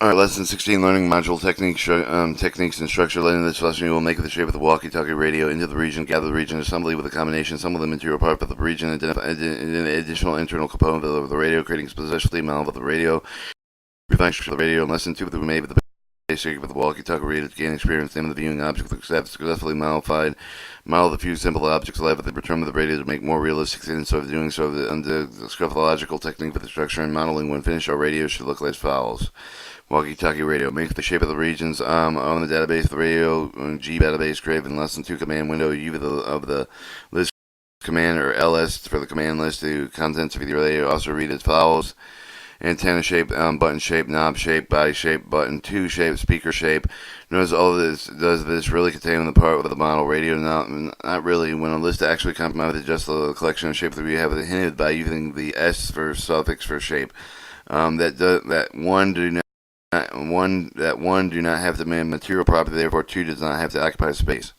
Alright, lesson 16, learning module techniques and structure. Later in this lesson, you will make the shape of the walkie-talkie radio into the region, gather the region assembly with a combination, assemble the material part of the region, identify an additional internal component of the radio, creating a specifically model of the radio, refine structure of the radio. In lesson 2, we made with the basic with the walkie-talkie radio to gain experience, name of the viewing object, successfully modified, model the few simple objects alive with the return of the radio to make more realistic sense of doing so. The scafological technique for the structure and modeling. When finished, our radio should look as follows. Walkie-talkie radio. Make the shape of the regions on the database. The radio G database created in lesson 2 command window. U of the list command, or LS for the command list. The contents of the radio also read as follows: antenna shape, button shape, knob shape, body shape, button 2 shape, speaker shape. Notice all of this does this really contain the part of the model radio? Not really. When a list actually comes out with just the collection of shapes that we have hinted by using the S for suffix for shape. That one do not have to demand material property, therefore 2 does not have to occupy space.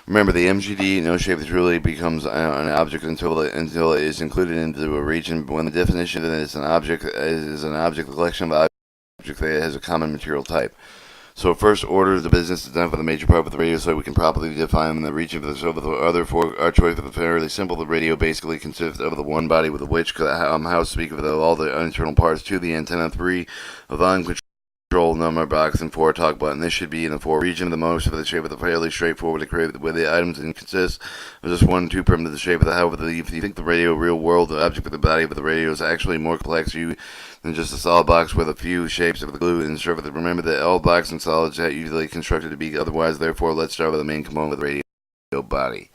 Remember, the MGD no shape really becomes an object until it is included into a region. When the definition of it is an object the collection of objects that has a common material type. So first order of the business is done for the major part of the radio, so we can properly define the region of the other four. Our choice of the fairly simple. The radio basically consists of the one body with the which, how to speak of all the internal parts, 2 the antenna, 3 a volume control number box, and 4 talk button. This should be in the 4 region. The most of the shape of the fairly straightforward to create with the items and consists of just 1 2 primitive the shape of the. However, if you think the radio real world, the object of the body of the radio is actually more complex than just a solid box with a few shapes of the glue and surface. Remember that all boxes and solids are usually constructed to be otherwise. Therefore, let's start with the main component of the radio body.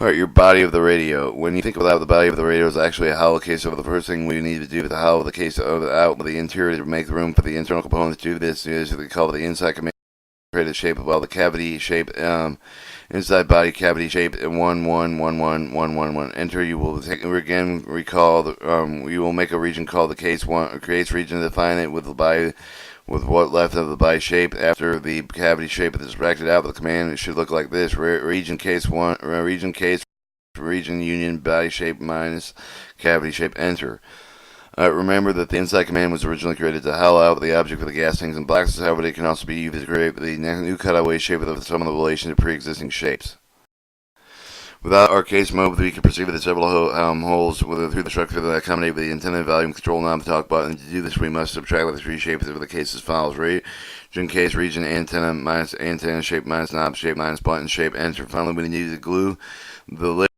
Alright, your body of the radio. When you think about the body of the radio is actually a hollow case, so the first thing we need to do with the hollow of the case out with the interior to make room for the internal components to do this is what we call the inside command. Create a shape of the cavity shape, inside body cavity shape, and 1 1 1 1 1 1 1. Enter. You will again recall. You will make a region called the case one. Creates region. Define it with the body. With what left of the body shape after the cavity shape is extracted out with the command, it should look like this: region case one, region union body shape minus cavity shape. Enter. Remember that the inside command was originally created to hollow out the object with the gas tanks and boxes. However, it can also be used to create the new cutaway shape of some of the relation to pre-existing shapes. Without our case mode, we can perceive the several holes through the structure that accommodate the antenna volume control knob, the talk button. To do this, we must subtract the 3 shapes of the case as follows: region case, region antenna minus antenna shape minus knob shape minus button shape. Enter. Finally, we need to glue the lip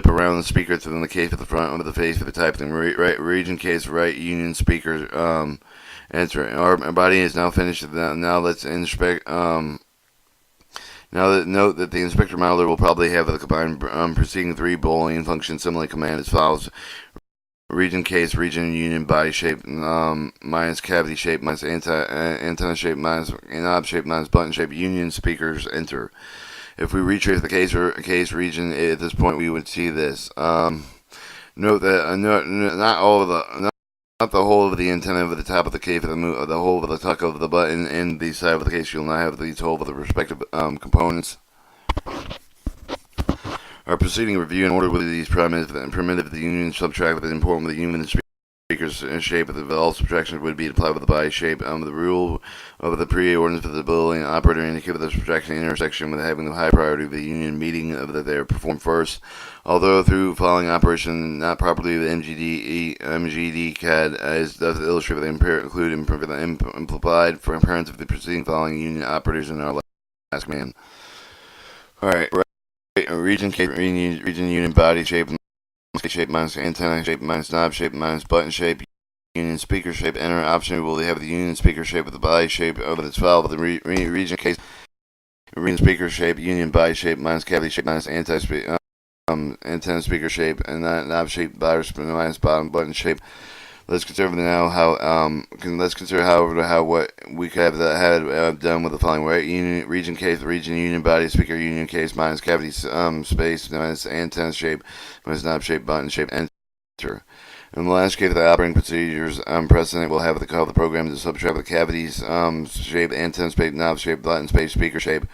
around the speaker to the case at the front of the face for the type thing. Region case, right union speaker. Enter. Our body is now finished. Now let's inspect. Note that the inspector modeler will probably have the combined preceding 3 Boolean functions similarly command as follows: region case, region union body shape minus cavity shape minus antenna shape minus knob shape minus button shape union speakers. Enter. If we retrace the case region at this point, we would see this. Note that not the whole of the antenna of the top of the case, the whole of the tuck of the button, and the side of the case. You'll not have these whole of the respective components. Our proceeding review in order with these primitive the union subtract with the important with the union speaker's shape of the all subtraction would be applied with the body shape. The rule of the pre-ordinance for the Boolean operator indicate the subtraction intersection with having the high priority of the union meeting of that they are performed first. Although through following operation not properly the MGD CAD as does illustrate the include implied for parents of the preceding following union operators in our last command. Alright, region union body shape minus antenna shape minus knob shape minus button shape union speaker shape. Enter. Option will have the union speaker shape with the body shape of its file with the region case region speaker shape union body shape minus cavity shape minus antenna speaker shape and knob shape minus bottom button shape. Let's consider now how what we could have done with the following: region case, region union body speaker union case minus cavity space minus antenna shape minus knob shape button shape. Enter. In the last case, the operating procedures precedent will have the call of the program to subtract the cavities shape, antenna shape, knob shape, button space, speaker shape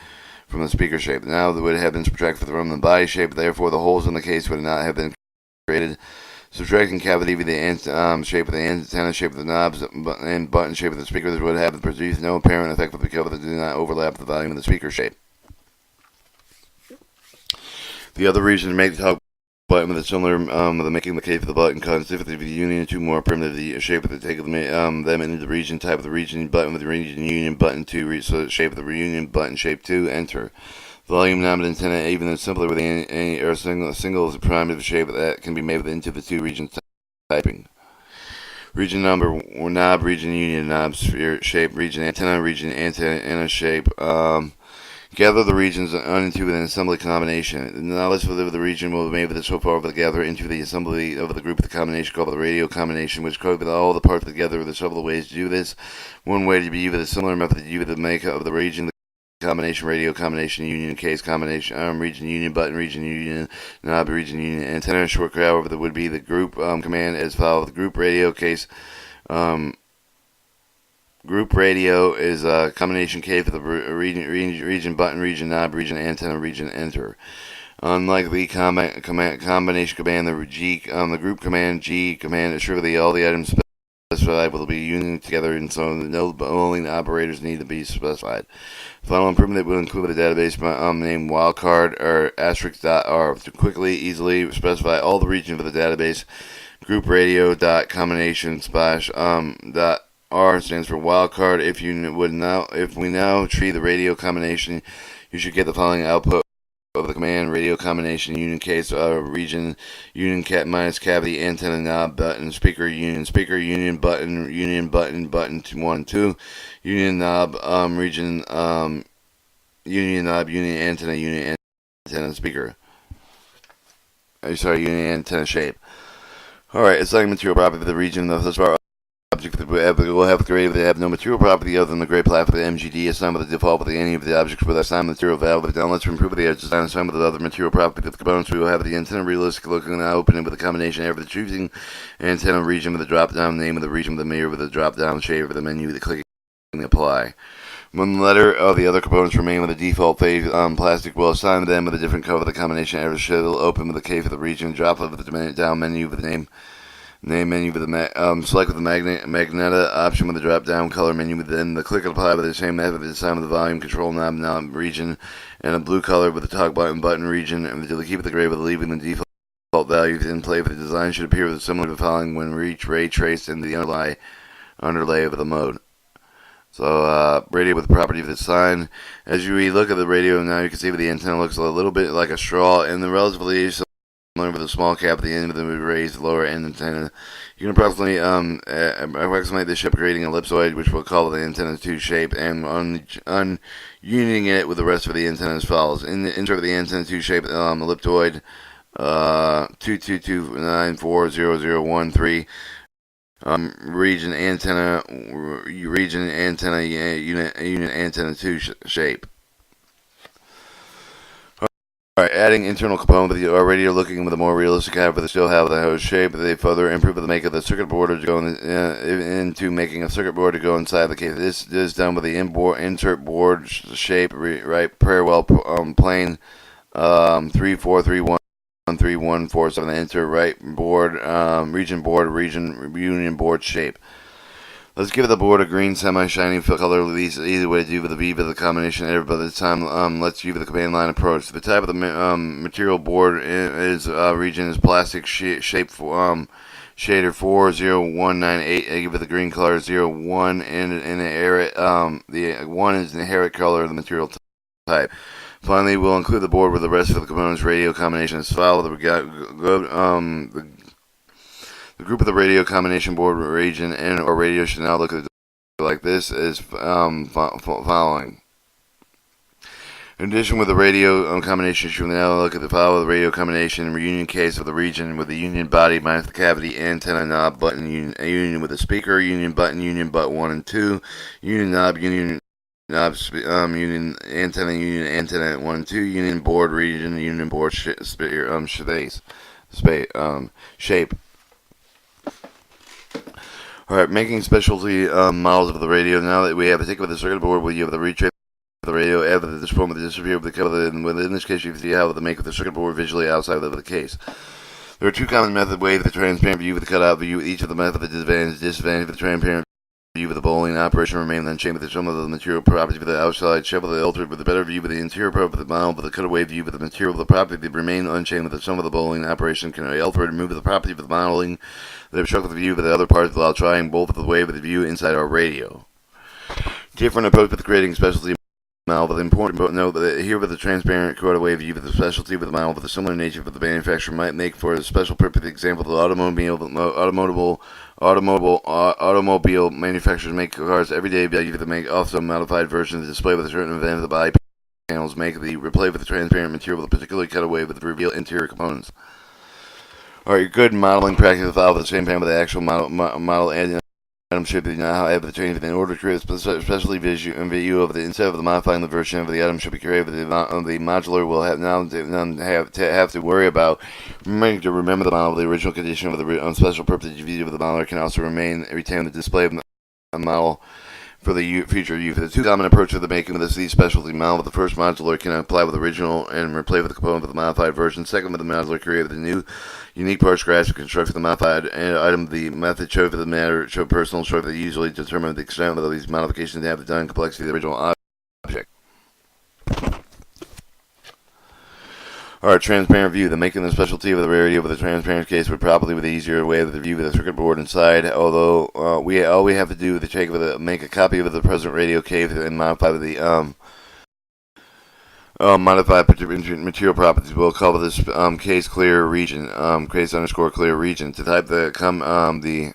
from the speaker shape. Now they would have been subtracted from the body shape. Therefore, the holes in the case would not have been created. Subtracting cavity with the shape of the antenna, shape of the knobs, and button shape of the speakers would have produced no apparent effect with the cover that do not overlap the volume of the speaker shape. The other reason to make the talk button with a similar with making the case for the button consistency with the union two more primitive the shape of the take of them into the region type of the region button with the region union button 2 so shape of the reunion button shape 2 enter. Volume knob and antenna, even though simpler with any or single primitive shape that can be made with into the two regions typing. Region number or knob, region union knob, sphere shape, region antenna shape. Gather the regions into an assembly combination. The knowledge of the region will be made with the so far of the gather into the assembly of the group of the combination called the radio combination, which code with all the parts together with several ways to do this. One way to be with a similar method to use the make of the region. Combination radio combination union case combination region union button region union knob region union antenna short however that would be the group command as follows. The group radio case group radio is a combination case for the region button region knob region antenna region enter. Unlike the combination command, the group command G command assure that all the items specified will be union together, and so no only operators need to be specified. Final improvement that will include a database named wildcard or asterisk.r to quickly, easily specify all the regions of the database. Group radio dot combination slash dot R stands for wildcard. If we now treat the radio combination, you should get the following output of the command radio combination union case region union cat minus cavity antenna knob button speaker union button 1 2 union knob region union knob union antenna speaker. Union antenna shape. Alright, it's like material property of the region of this far object that will have the grade they have no material property other than the grade plot for the MGD assigned with the default with any of the objects with assigned material value. Now let's improve the edge design assigned with the other material property of the components. We will have the antenna realistic looking now open with a combination of the choosing antenna region with the drop down name of the region with the mirror with the drop down shape of the menu with the clicking and apply. One letter of the other components remain with the default phase plastic will assign them with a different color. The combination error should open with the K for the region drop of the down menu with the name menu with the select with the magneta option with the drop down color menu within the click and apply with the same method the design with the volume control knob region and a blue color with the talk button region and to keep it the gray with leaving the default value in play for the design should appear with similar to the following when ray traced into the underlay of the mode. So radio with the property of the sign. As you look at the radio now, you can see that the antenna looks a little bit like a straw and the relatively with a small cap at the end of the raised lower end antenna. You can approximately approximate this shape creating an ellipsoid, which we'll call the antenna 2 shape, and unioning it with the rest of the antenna as follows. In the insert of the antenna 2 shape ellipsoid 222940013 region antenna unit antenna 2 shape. Alright, adding internal component with the radio looking with a more realistic half, but they still have the host shape. They further improve the make of the circuit board to go into making a circuit board to go inside the case. This is done with the insert board shape, right parallel plane 34313147 enter right board region union board shape. Let's give the board a green semi-shiny color. Easy way to do with the V of the combination error, but this time let's do the command line approach. The type of the material board is region is plastic shape shader 40198. I give it the green color 01 and the area the 1 is the inherent color of the material type. Finally, we'll include the board with the rest of the components radio combination as follows. The group of the radio combination board region and or radio should now look like this as following. In addition, with the radio combination, should now look at the file of the radio combination and reunion case of the region with the union body minus the cavity antenna knob button union with the speaker union butt 1 and 2 union knob union union antenna 1 and 2 union board region union board shape. Alright, making specialty models of the radio. Now that we have a ticket with the circuit board, you have the retrace of the radio, add with this form with the disappear with the cover, and within this case, you can see how to make with the circuit board visually outside of the case. There are two common method ways with the transparent view with the cutout view. Each of the method is advantage disadvantage with the transparent view with the bowling operation remain unchanged with some of the material properties with the outside shape of the altered with the better view with the interior property of the model with the cutaway view with the material of the property that remain unchanged with the sum of the bowling operation can be altered and move the property of the modeling that obstruct the view with the other parts while trying both of the way with the view inside our radio. Different approach with creating specialty model, but important to note that here with the transparent cutaway view with the specialty with the model with a similar nature that the manufacturer might make for a special purpose. Example, the automobile manufacturers make cars every day, but they make also modified versions of the display with a certain event of the body panels make the replay with the transparent material with a particular cutaway with the reveal interior components. Alright, good modeling practice follow the same time with the actual model adding item should be now have the change in order to create especially view of the instead of the modifying the version of the item should be created. The modular will have have to worry about remember the model of the original condition of the special purpose view of the modeler can also retain the display of the model for the future use. The two common approaches of the making of these specialty model. The first modular can apply with the original and replace with the component with the modified version. Second, with the modular create with the new unique part scratch to construct the modified item. The method show for the matter show personal show that usually determine the extent of these modifications have the done complexity of the original object. Alright, transparent view. The making the specialty of the rarity of the transparent case would probably be the easier way with the view of the circuit board inside. Although all we have to do is make a copy of the present radio case and modify the modified material properties. We'll call this case clear region. Case underscore clear region. To type the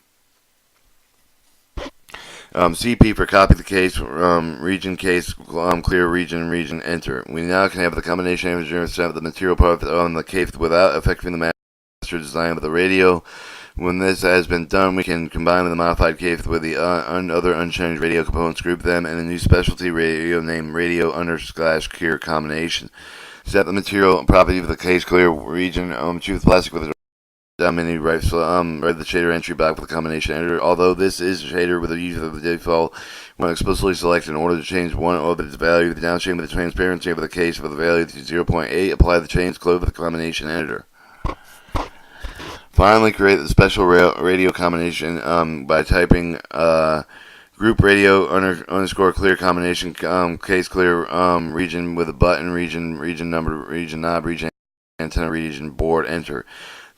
CP for copy the case, region case, clear region, enter. We now can have the combination of the material part on the case without affecting the master design of the radio. When this has been done, we can combine the modified case with the other unchanged radio components, group them in a new specialty radio named radio / clear combination. Set the material property of the case clear region, choose plastic with a menu write the shader entry back with the combination editor. Although this is a shader with the use of the default, when explicitly selected in order to change one of its value, the downstream of the transparency of the case for the value to 0.8, apply the change close with the combination editor. Finally, create the special radio combination by typing group radio underscore clear combination case clear region with a button region number region knob region antenna region board enter.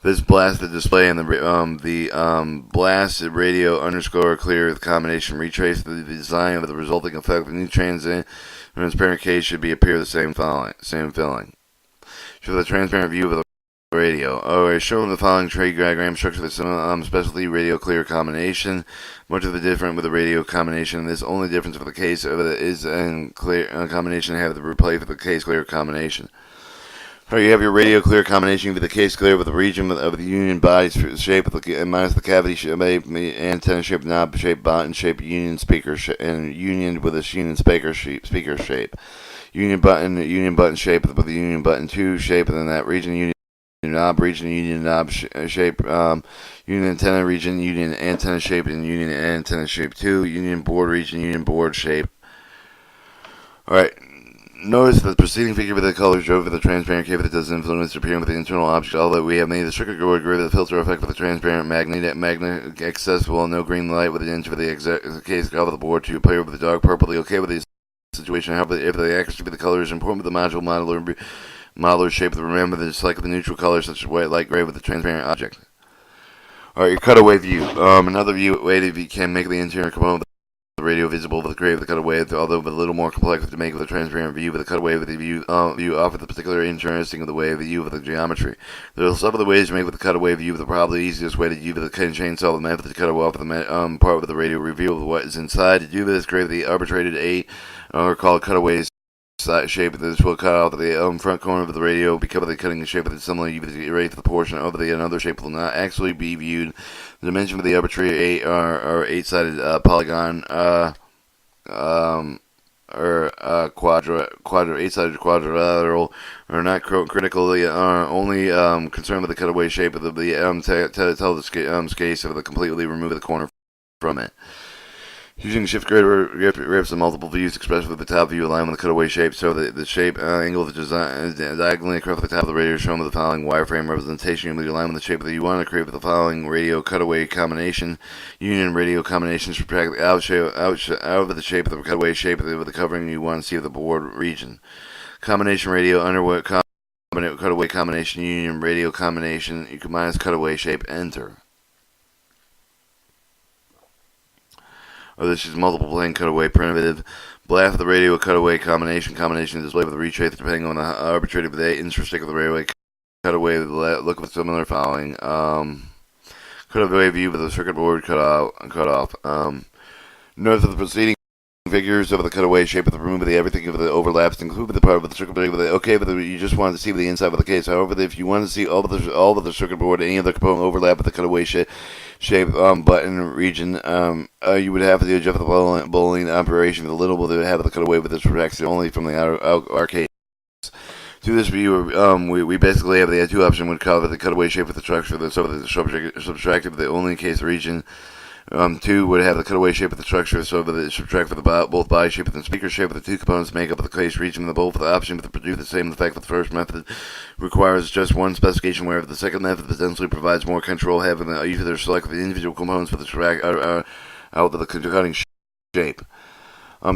This blasts the display and the blasted radio underscore clear combination retrace the design of the resulting effect. The new transparent case should appear the same filling. Show the transparent view of the radio. Shown the following tree diagram structure the specialty radio clear combination. Much of the different with the radio combination. This only difference for the case is in clear combination have the replace with the case clear combination. You have your radio clear combination with the case clear with the region of the union body shape minus the cavity shape, antenna shape, knob shape, button shape, union speaker and union with a union speaker shape. Union button shape with the union button 2 shape, and then that region union knob shape, union antenna region, union antenna shape, and union antenna shape 2, union board region, union board shape. Alright. Notice that the preceding figure with the colors drove with the transparent case that does influence appearing with the internal object. Although we have made the circuit board grid with the filter effect with the transparent magnet accessible, no green light with the inch of the case cover the board to appear with the dark purple. Okay with the situation. However, if the accuracy of the color is important with the modular shape, remember to select the neutral color such as white, light gray with the transparent object. Alright, your cutaway view. Another way that you can make the interior component the radio visible with the gray of the cutaway, although a little more complex to make with a transparent view. With the cutaway with the view offer the particular interesting of the way of the view of the geometry. There are several other ways to make with the cutaway view, but the probably easiest way to use the chainsaw the method to cut off the part with the radio reveal of what is inside. To do this, create the arbitrated 8 or called cutaways shape. This will cut out the front corner of the radio because of the cutting the shape of it similarly. You erase the portion of the another shape will not actually be viewed. The dimension of the arbitrary 8 or 8-sided polygon or 8-sided quadrilateral are not critical. They are only concerned with the cutaway shape of the tell the case of the completely remove the corner from it. Using shift grips and multiple views, especially with the top view aligned with the cutaway shape, so the shape angle of the design diagonally across the top of the radio shown with the following wireframe representation. You align with the shape that you want to create with the following radio cutaway combination. Union radio combination subtract out of the shape of the cutaway shape with the covering you want to see of the board region. Combination radio underwood cutaway combination union radio combination. You combine cutaway shape. Enter. Or this is multiple plane cutaway primitive. Blast of the radio cutaway combination display with the retrace depending on the arbitrary intrastic of the railway cutaway. Look with similar following. Cutaway view with the circuit board cut off. Note that the preceding figures of the cutaway shape of the room, everything of the overlaps, include the part of the circuit board. Okay, but you just wanted to see the inside of the case. However, if you want to see all of the circuit board, any of the component overlap with the cutaway shape button region, you would have to adjust the bowling operation with a little bit of the cutaway with this reaction only from the arcade. To this view, we basically have the two options would cover the cutaway shape with the structure, the subtractive, the only case region. 2 would have the cutaway shape of the structure, so that it subtract for both body shape and the speaker shape of the two components make up the case region. The both option but produce the same effect. The first method requires just one specification, whereas the second method potentially provides more control, having either select the individual components for the out of the cutting shape.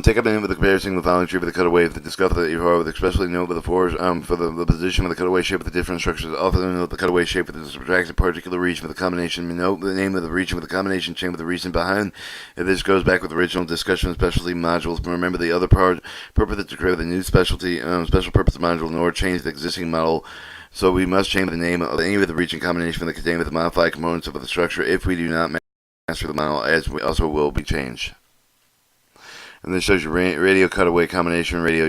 Take up in with the comparison of the following tree with the cutaway. The discover that you have, especially note with the for the position of the cutaway shape of the different structures. Often note the cutaway shape with the subtracted particular region of the combination. Note the name of the region with the combination chain with the reason behind. If this goes back with the original discussion of specialty modules, but remember the other purpose to create a new special purpose module nor change the existing model. So we must change the name of any of the region combination that contain with the modified components of the structure if we do not master the model, as we also will be changed. And this shows you radio cutaway combination, radio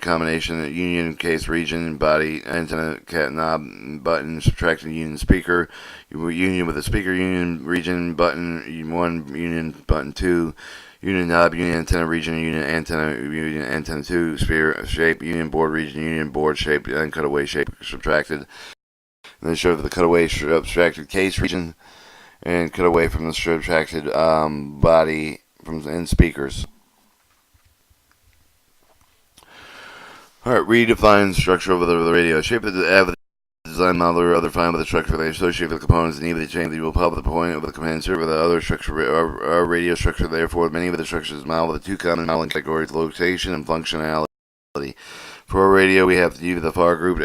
combination, union case region, body, antenna, cat knob, button, subtracting union speaker, union with a speaker, union region, button 1, union button 2, union knob, union antenna region, union antenna 2, sphere shape, union board region, union board shape, and cutaway shape subtracted. And then shows the cutaway subtracted case region, and cutaway from the subtracted body and speakers. Alright, redefine structure of the radio. Shape of the design model or other fine with the structure they associate with the components and either change the will pop the point of the command server. The other structure our radio structure, therefore many of the structures model with the two common modeling categories, location and functionality. For a radio, we have to use the far grouped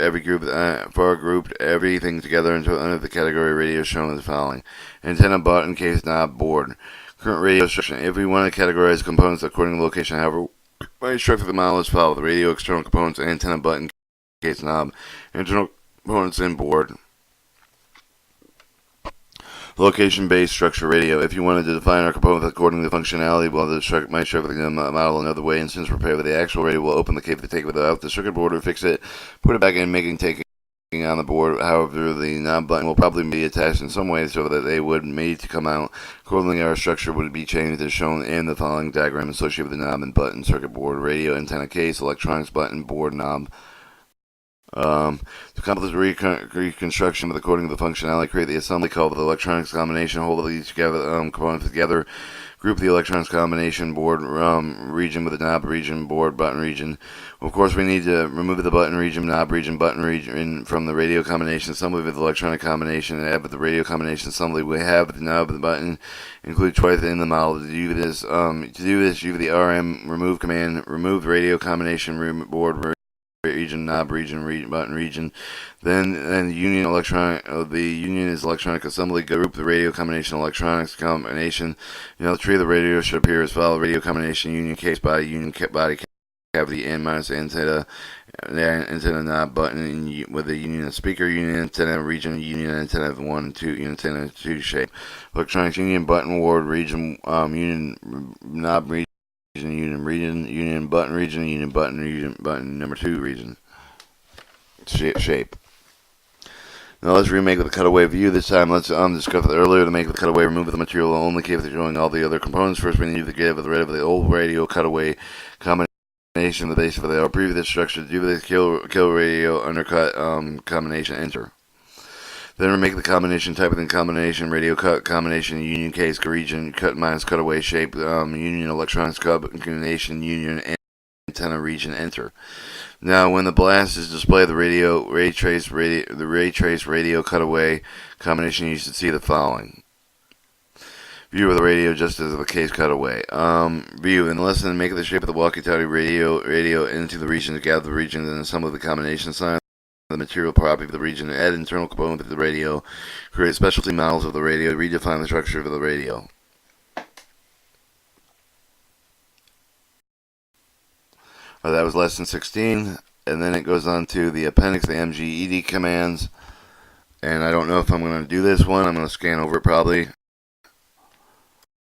everything together into under the category radio shown as the following: antenna, button, case, knob, board. Current radio structure. If we want to categorize components according to location, however, my structure of the model is followed: the radio external components, antenna, button, case, knob, internal components, and board. Location-based structure radio. If you wanted to define our components according to functionality, well, my structure of the model another way, and since prepared with the actual radio, we'll open the cable to take it out the circuit board or fix it, put it back in, taking on the board. However, the knob button will probably be attached in some way so that they would need to come out. Accordingly, our structure would be changed as shown in the following diagram associated with the knob and button, circuit board, radio, antenna case, electronics, button, board, knob. To accomplish reconstruction with according to the functionality, create the assembly called the electronics combination, hold these together, components together, group the electronics combination board region with the knob region, board, button region. Of course, we need to remove the button region, knob region, button region from the radio combination assembly with the electronic combination and add with the radio combination assembly. We have the knob and the button include twice in the model. To do this, use the RM remove command, remove the radio combination board region, knob region, button region. Then the union is electronic assembly. Group the radio combination, electronics combination. The tree of the radio should appear as follows: radio combination, union case body, union body cavity, and minus antenna knob button with the union speaker, union antenna region, union antenna 1 and 2, union antenna 2 shape. Electronics union button ward region, union knob region. Union button region, union button number 2 region. Shape. Now let's remake with the cutaway view. This time let's discuss earlier to make the cutaway, remove the material only capable of showing all the other components. First we need to get rid of the old radio cutaway combination, the base of the previous structure. Do the kill radio undercut combination, enter. Then make the combination, type in combination, radio cut, combination, union case, region, cut minus cutaway shape, union electronics combination, union antenna region, enter. Now, when the blast is displayed, the ray trace radio cutaway combination, you should see the following. View of the radio just as the case cutaway. View in the lesson, make the shape of the walkie-talkie radio into the region to gather the region and assemble the combination sign. The material property of the region, add internal component of the radio, create specialty models of the radio, redefine the structure of the radio. That was lesson 16, and then it goes on to the appendix, the MGED commands, and I don't know if I'm going to do this one. I'm going to scan over it probably.